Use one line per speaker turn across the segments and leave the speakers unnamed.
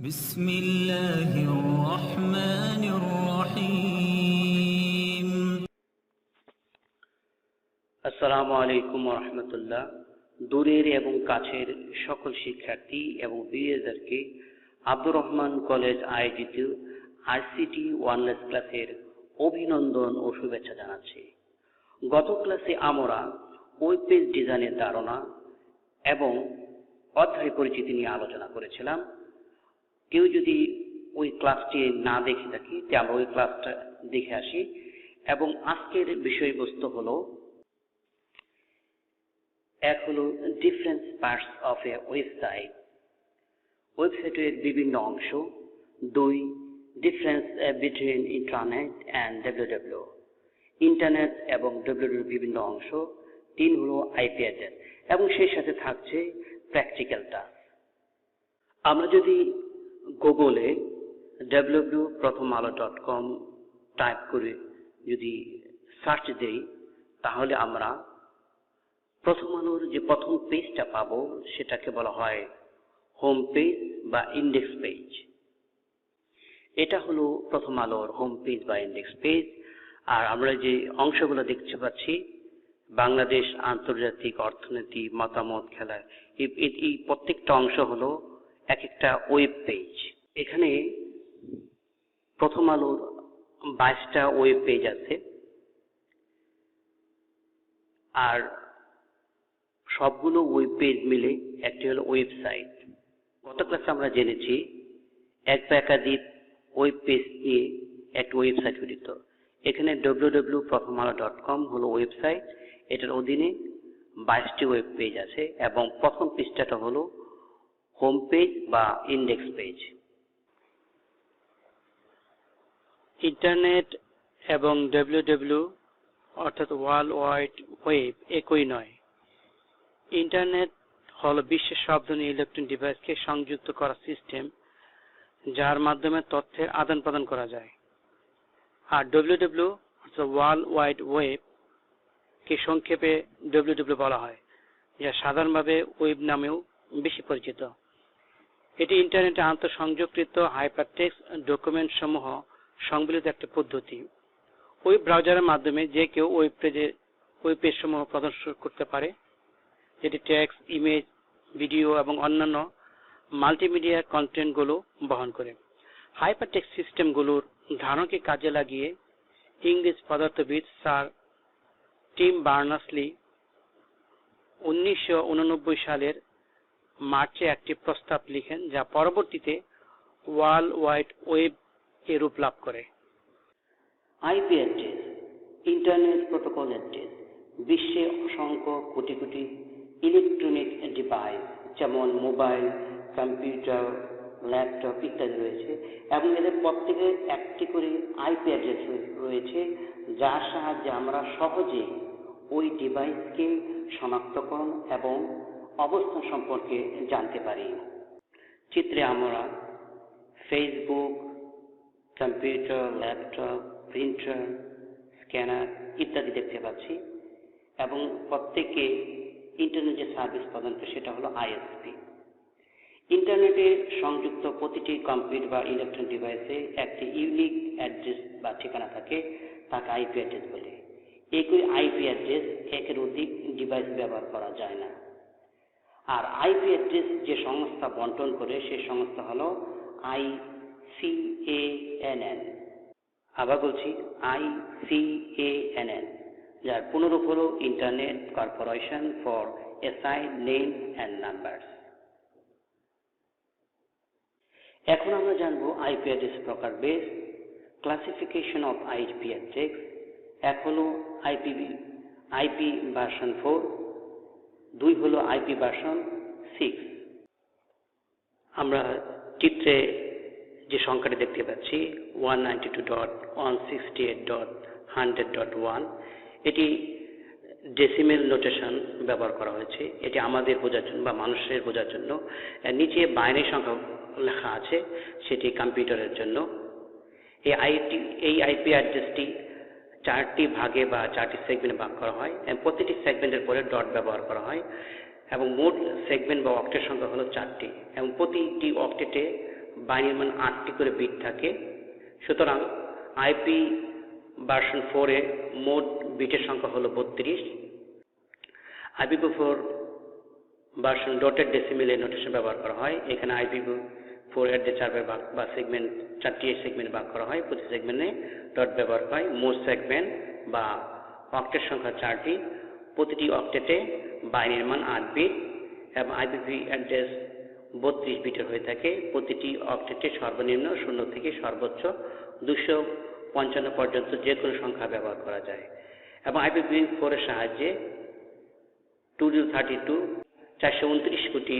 بسم الله الرحمن الرحيم
আসসালামু আলাইকুম ওয়া রাহমাতুল্লাহ। দূরের এবং কাছের সকল শিক্ষার্থী এবং বিএসদেরকে আব্দুর রহমান কলেজ আয়োজিত আইসিটি ওয়ানলেস ক্লাসের অভিনন্দন ও শুভেচ্ছা জানাচ্ছি। গত ক্লাসে আমরা ওয়েব পেজ ডিজাইনের ধারণা এবং অধ্যায় পরিচিতি নিয়ে আলোচনা করেছিলাম। কেউ যদি ওই ক্লাসটি না দেখে থাকি তে আমরা ওই ক্লাসটা দেখে আসি। এবং আজকের বিষয়বস্তু হলো এক হলো different parts of A website, ওয়েবসাইটের বিভিন্ন অংশ। দুই, difference between internet and WW, internet এবং ডব্লিউডব্লিউ বিভিন্ন অংশ। তিন হলো আইপি অ্যাড্রেস এবং সেই সাথে থাকছে প্র্যাকটিক্যাল টাস্ক। আমরা যদি গুগলে www.prothomalo.com টাইপ করে যদি সার্চ দেই তাহলে আমরা প্রথম আলোর যে প্রথম পেজটা পাবো সেটাকে বলা হয় হোম পেজ বা ইন্ডেক্স পেজ। এটা হলো প্রথম আলোর হোম পেজ বা ইন্ডেক্স পেজ। আর আমরা যে অংশগুলো দেখতে পাচ্ছি, বাংলাদেশ, আন্তর্জাতিক, অর্থনীতি, মতামত, খেলা, এই প্রত্যেকটা অংশ হলো এক একটা ওয়েব পেজ। এখানে প্রথম আলোর 22টা ওয়েব পেজ আছে। আর সবগুলো ওয়েব পেজ মিলে একটি হলো ওয়েবসাইট। গত ক্লাসে আমরা জেনেছি এক বা একাধিক ওয়েব পেজ নিয়ে একটি ওয়েবসাইট গঠিত। এখানে www.prothomalo.com হলো ওয়েবসাইট। এটার অধীনে 22টি ওয়েব পেজ আছে এবং প্রথম পৃষ্ঠাটা হলো হোম পেজ বা ইন্ডেক্স পেজ। ইন্টারনেট এবং ডব্লিউডব্লিউ অর্থাৎ ওয়ার্ল্ড ওয়াইড ওয়েব একই নয়। ইন্টারনেট হলো বিশ্বের সব ধরনের ইলেকট্রনিক ডিভাইসকে সংযুক্ত করা সিস্টেম, যার মাধ্যমে তথ্যের আদান প্রদান করা যায়। আর ডব্লিউডব্লিউ অর্থাৎ ওয়ার্ল্ড ওয়াইড ওয়েব কে সংক্ষেপে ডব্লিউডব্লিউ বলা হয়, যা সাধারণভাবে ওয়েব নামেও বেশি পরিচিত। এটি ইন্টারনেটে আন্তঃসংযোগকৃত হাইপারটেক্সট ডকুমেন্ট সমূহ সংবলিত একটা পদ্ধতি। ওয়েব ব্রাউজারের মাধ্যমে যে কেউ ওয়েব পেজ সমূহ প্রদর্শন করতে পারে, যেটি টেক্সট, ইমেজ, ভিডিও এবং অন্যান্য মাল্টিমিডিয়া কন্টেন্টগুলো বহন করে। হাইপারটেক্সট সিস্টেমগুলোর ধারণাকে কাজে লাগিয়ে ইংরেজ পদার্থবিদ স্যার টিম বার্নার্স-লি 1989 সালের মার্চে একটি প্রস্তাব লিখেন, যা পরবর্তীতে ওয়ার্ল্ড ওয়াইড ওয়েব এর রূপ লাভ করে। IP address, internet protocol address. বিশ্বে অসংখ্য কোটি কোটি ইলেকট্রনিক ডিভাইস যেমন মোবাইল, কম্পিউটার, ল্যাপটপ ইত্যাদি রয়েছে এবং এদের প্রত্যেকের একটি করে আইপি অ্যাড্রেস রয়েছে, যার সাহায্যে আমরা সহজে ওই ডিভাইসকে শনাক্তকরণ এবং অবস্থান সম্পর্কে জানতে পারি। চিত্রে আমরা Facebook, computer, laptop, printer, scanner ইত্যাদি দেখতে পাচ্ছি এবং প্রত্যেকে ইন্টারনেট যে সার্ভিস প্রদান করে সেটা হলো আইএসপি। ইন্টারনেটে সংযুক্ত প্রতিটি কম্পিউটার বা ইলেকট্রনিক ডিভাইসে একটি ইউনিক অ্যাড্রেস বা ঠিকানা থাকে, তাকে আইপি অ্যাড্রেস বলে। একই আইপি অ্যাড্রেস একের অধিক ডিভাইস ব্যবহার করা যায় না। আর আইপি অ্যাড্রেস যে সংস্থা বন্টন করে সেই সংস্থা হলো ICANN। আবার বলছি ICANN, যার পুনরূপ হলো internet corporation for assigned names and numbers. এখন আমরা জানবো আইপি অ্যাড্রেস প্রকারভেদ, ক্লাসিফিকেশন অফ আইপি অ্যাড্রেস। এক হলো আইপি ভার্সন 4, দুই হলো আইপি ভার্সন 6। আমরা চিত্রে যে সংখ্যাটি দেখতে পাচ্ছি 192.168.100.1, এটি ডেসিমেল নোটেশন ব্যবহার করা হয়েছে। এটি আমাদের বোঝার জন্য বা মানুষের বোঝার জন্য। নিচে বাইনারি সংখ্যা লেখা আছে, সেটি কম্পিউটারের জন্য। এই আইপি অ্যাড্রেসটি 4টি ভাগে বা 4টি সেগমেন্টে ভাগ করা হয় এবং প্রতিটি সেগমেন্টের পরে ডট ব্যবহার করা হয় এবং মোট সেগমেন্ট বা অক্টেট সংখ্যা হলো 4টি এবং প্রতিটি অক্টেটে বাইনারি মান 8টি করে বিট থাকে। সুতরাং আইপি ভার্সন 4 এ মোট বিটের সংখ্যা হলো 32। IPv4 version dotted decimal notation ব্যবহার করা হয়। এখানে IPv4 এর যে 4 ভাগ বা সেগমেন্ট 4টি সেগমেন্টে ভাগ করা হয়, প্রতি সেগমেন্টে ডট ব্যবহার হয়। মোট সেগমেন্ট বা অক্টেট সংখ্যা 4টি, প্রতিটি অক্টেটে বাইনারি মান 8 বিট এবং আইপিভি অ্যাড্রেস 32 বিটের হয়ে থাকে। প্রতিটি অক্টেটে সর্বনিম্ন 0 থেকে সর্বোচ্চ 255 পর্যন্ত যে কোনো সংখ্যা ব্যবহার করা যায় এবং IPv4 এর সাহায্যে 2032 429 কোটি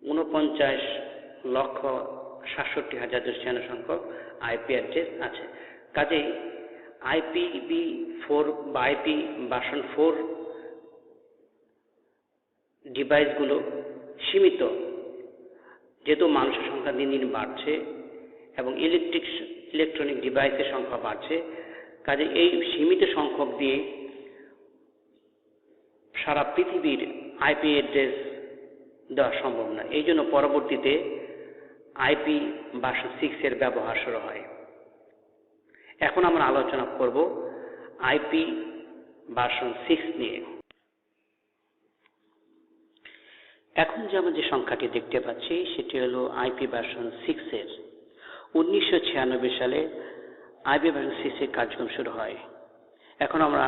49,67,296 সংখ্যক আইপি অ্যাড্রেস আছে। কাজেই IPv4 বা আইপি ভার্সন 4 ডিভাইসগুলো সীমিত, যেহেতু মানুষের সংখ্যা দিন দিন বাড়ছে এবং ইলেকট্রনিক ডিভাইসের সংখ্যা বাড়ছে, কাজে এই সীমিত সংখ্যক দিয়ে সারা পৃথিবীর আইপি অ্যাড্রেস দেওয়া সম্ভব না। এই জন্য পরবর্তীতে আইপি ভার্সন 6 এর ব্যবহার শুরু হয়। এখন আমরা আলোচনা করব আইপি ভার্সন 6 নিয়ে। এখন যে আমরা যে সংখ্যাটি দেখতে পাচ্ছি সেটি হলো আইপি ভার্সন 6 এর। 1996 সালে আইপি ভার্সন 6 এর কার্যক্রম শুরু হয়। এখন আমরা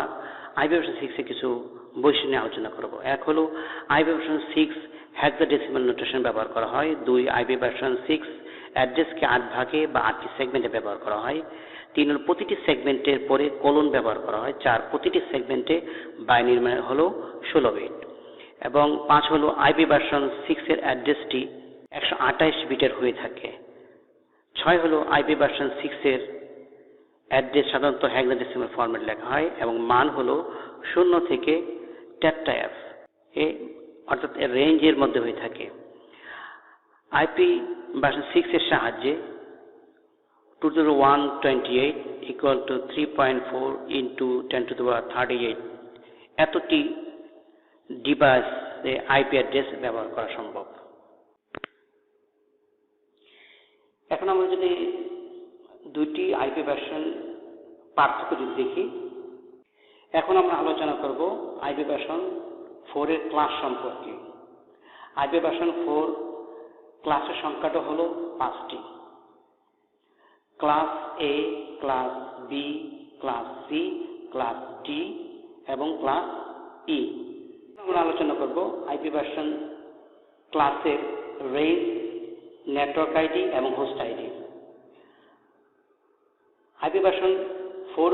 আইপি ভার্সন 6 এর কিছু বৈশিষ্ট্য নিয়ে আলোচনা করব। এক হলো আইপি ভার্সন 6 হেক্সাডেসিমাল নোটেশন ব্যবহার করা হয়। 2 আইপি ভার্সন 6 অ্যাড্রেসকে 8 ভাগে বা 8টি সেগমেন্টে ব্যবহার করা হয়। 3 হলো প্রতিটি সেগমেন্টের পরে কোলন ব্যবহার করা হয়। 4 প্রতিটি সেগমেন্টে বাইনারি মান হলো 16 বিট এবং 5 হলো আইপি ভার্সন 6 এর অ্যাড্রেসটি 128 বিটের হয়ে থাকে। 6 হলো আইপি ভার্সন 6 এর অ্যাড্রেস সাধারণত হেক্সাডেসিমাল ফরম্যাট লেখা হয় এবং মান হলো 0 থেকে টেট্রাএফ অর্থাৎ এর রেঞ্জের মধ্যে হয়ে থাকে। আইপি ভার্সন 6 এর সাহায্যে 2128 equal to 3.4 into 10⁻38 এতটি ডিভাইসে আইপি অ্যাড্রেস ব্যবহার করা সম্ভব। এখন আমরা যদি দুটি আইপি ভার্সন পার্থক্য যদি দেখি, এখন আমরা আলোচনা করব আইপি ভার্সন 4 এর ক্লাস সম্পর্কে। আইপি ভার্সন 4 ক্লাসের সংখ্যাটা হলো 5টি। Class A, class B, class C, class D এবং ক্লাস ই। আমরা আলোচনা করব আইপি ভার্সন ক্লাসের রেঞ্জ, নেটওয়ার্ক আইডি এবং হোস্ট আইডি। আইপি ভার্সন 4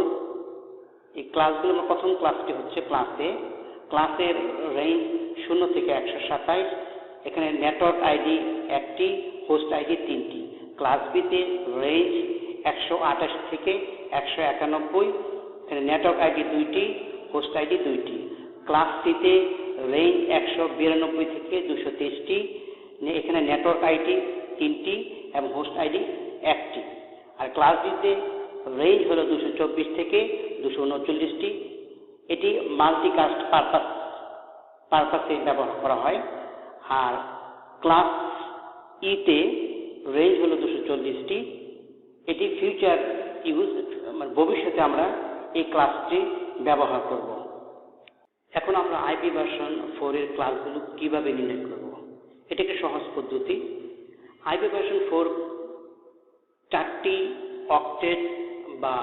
এই ক্লাসগুলোর প্রথম ক্লাসটি হচ্ছে ক্লাস এ। ক্লাসের রেঞ্জ 0 থেকে 127, এখানে নেটওয়ার্ক আইডি 1টি, হোস্ট আইডি 3টি। ক্লাস বিতে রেঞ্জ 128 থেকে 191, এখানে নেটওয়ার্ক আইডি 2টি, হোস্ট আইডি 2টি। ক্লাস সিতে রেঞ্জ 192 থেকে 223টি, এখানে নেটওয়ার্ক আইডি 3টি এবং হোস্ট আইডি 1টি। আর ক্লাস ডিতে রেঞ্জ হলো 224 থেকে 239টি। এটি মাল্টিকাস্ট পারপাসে ব্যবহার করা হয়। আর ক্লাস ইতে রেঞ্জ হলো 240টি। এটি ফিউচার ইউজ, মানে ভবিষ্যতে আমরা এই ক্লাসটি ব্যবহার করব। এখন আমরা আইপি ভার্সন 4 এর ক্লাসগুলো কিভাবে নির্ণয় করব, এটা একটি সহজ পদ্ধতি। আইপি ভার্সন 4 4টি অক্টেট বা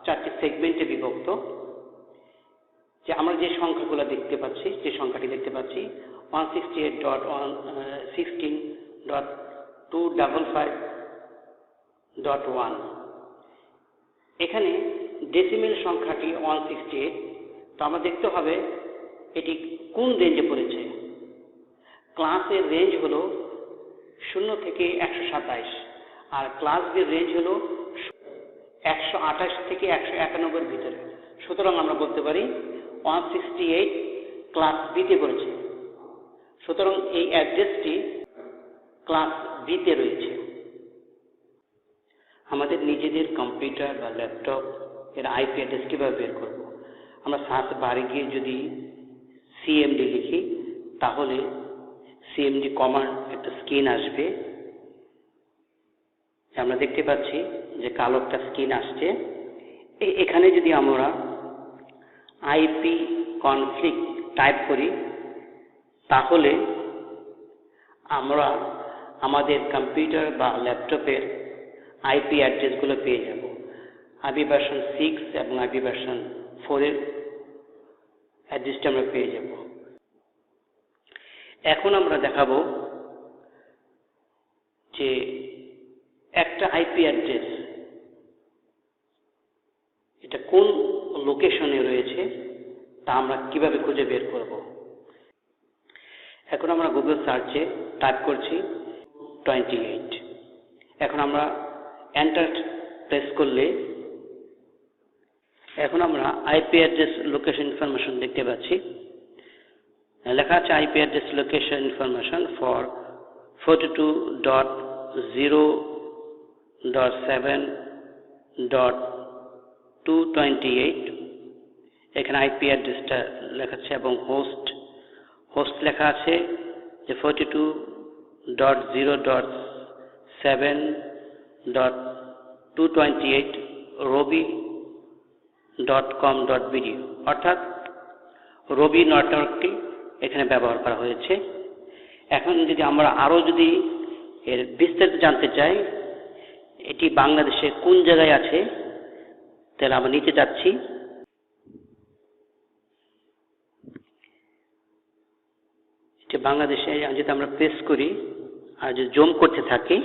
4টি সেগমেন্টে বিভক্ত। যে আমরা যে সংখ্যাগুলো দেখতে পাচ্ছি, যে সংখ্যাটি দেখতে পাচ্ছি 168.16.255.1, এখানে ডেসিমেল সংখ্যাটি 168। তো আমরা দেখতে হবে এটি কোন রেঞ্জে পড়েছে। ক্লাসের রেঞ্জ হলো 0 থেকে 127 আর ক্লাস বি রেঞ্জ হলো 128 থেকে 191 এর ভিতরে। সুতরাং আমরা বলতে পারি 168 ক্লাস বিতে পড়েছে। সুতরাং এই অ্যাড্রেসটি ক্লাস বিতে রয়েছে। আমাদের নিজেদের কম্পিউটার বা ল্যাপটপ এর আইপি অ্যাড্রেস কীভাবে বের করব? আমরা সার্চ বারে গিয়ে যদি সিএমডি লিখি, তাহলে সিএমডি কমান্ড একটা স্ক্রিন আসবে। আমরা দেখতে পাচ্ছি যে কালো একটা স্ক্রিন আসছে। এখানে যদি আমরা আইপি কনফ্লিক্ট টাইপ করি তাহলে আমরা আমাদের কম্পিউটার বা ল্যাপটপের আইপি অ্যাড্রেসগুলো পেয়ে যাব। আইপি ভার্সন 6 এবং আইপি ভার্সন 4 এর অ্যাড্রেসটা আমরা পেয়ে যাব। এখন আমরা দেখাবো যে একটা আইপি অ্যাড্রেস এটা কোন লোকেশনে রয়েছে তা আমরা কিভাবে খুঁজে বের করব। এখন আমরা গুগল সার্চে টাইপ করছি 28। এখন আমরা এন্টার প্রেস করলে এখন আমরা আইপি অ্যাড্রেস লোকেশন ইনফরমেশন দেখতে পাচ্ছি। লেখা আছে IP address location information for 42.0.7.228। এখানে আইপি অ্যাড্রেসটা লেখা আছে এবং হোস্ট লেখা আছে যে 42.0.7.228 robi.com.bd, অর্থাৎ রবি নেটওয়ার্কটি এখানে ব্যবহার করা হয়েছে। এখন যদি আমরা আরো যদি এর বিস্তারিত জানতে চাই এটি বাংলাদেশে কোন জায়গায় আছে তাহলে আমরা নিচে যাচ্ছি। এটি বাংলাদেশে যদি আমরা প্রেস করি আর যদি জুম করতে থাকি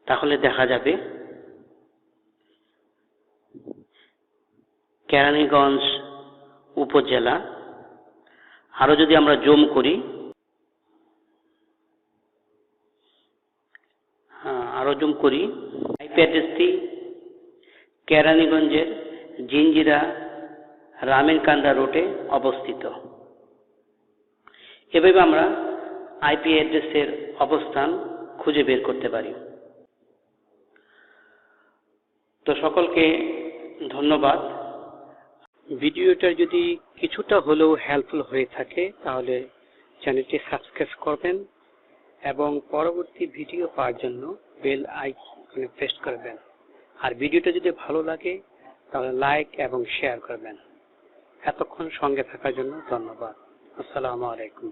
তাহলে দেখা যাবে কেরানীগঞ্জ উপজেলা। আরো যদি আমরা জুম করি আইপি অ্যাড্রেসটি কেরানীগঞ্জের জিঞ্জিরা রামেরকান্দা রোডে অবস্থিত। এভাবে আমরা আইপি অ্যাড্রেসের অবস্থান খুঁজে বের করতে পারি। তো সকলকে ধন্যবাদ। ভিডিওটা যদি কিছুটা হলেও হেল্পফুল হয়ে থাকে তাহলে চ্যানেলটি সাবস্ক্রাইব করবেন এবং পরবর্তী ভিডিও পাওয়ার জন্য বেল আইকনে প্রেস করবেন। আর ভিডিওটা যদি ভালো লাগে তাহলে লাইক এবং শেয়ার করবেন। এতক্ষণ সঙ্গে থাকার জন্য ধন্যবাদ। আসসালামু আলাইকুম।